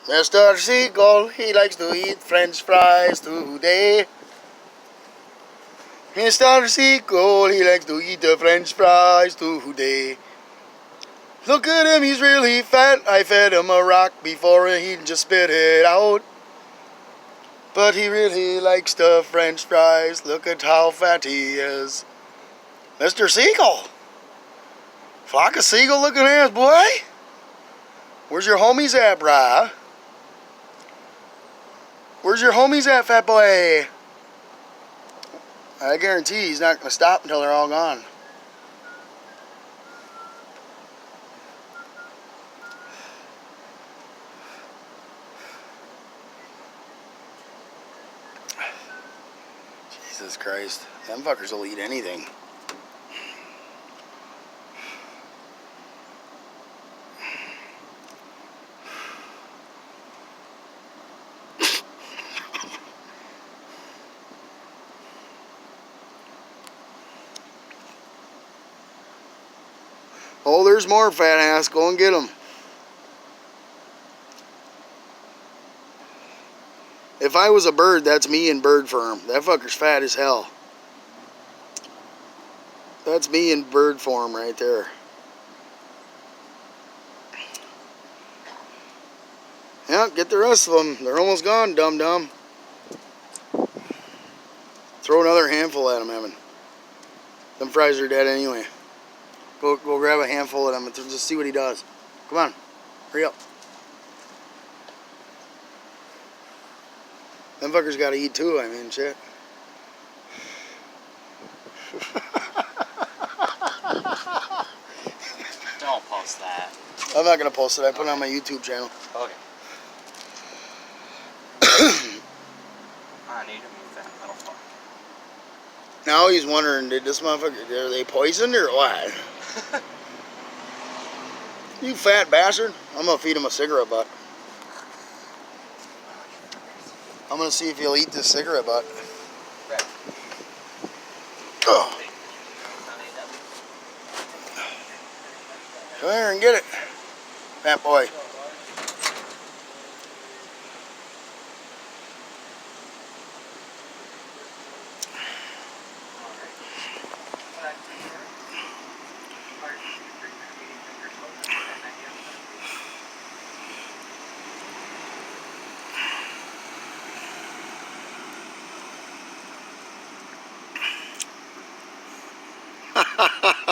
Mr. Seagull, he likes to eat French fries today. Mr. Seagull, he likes to eat the French fries today. Look at him, he's really fat. I fed him a rock before and he just spit it out. But he really likes the French fries. Look at how fat he is. Mr. Seagull. Flock of seagull looking ass, boy. Where's your homies at, brah? Where's your homies at, fat boy? I guarantee he's not going to stop until they're all gone. Jesus Christ. Them fuckers will eat anything. Oh, there's more, fat ass. Go and get them. If I was a bird, that's me in bird form. That fucker's fat as hell. That's me in bird form right there. Yeah, get the rest of them. They're almost gone, dum-dum. Throw another handful at him, Evan. Them fries are dead anyway. Go grab a handful of them and just see what he does. Come on. Hurry up. Them fuckers gotta eat too, I mean, shit. Don't post that. I'm not gonna post it. I put it on my YouTube channel. Okay. I need to move that little fuck. Now he's wondering, did this motherfucker, are they poisoned or what? You fat bastard. I'm gonna feed him a cigarette butt. I'm gonna see if he'll eat this cigarette butt. Oh. Come here and get it, fat boy. Ha ha ha.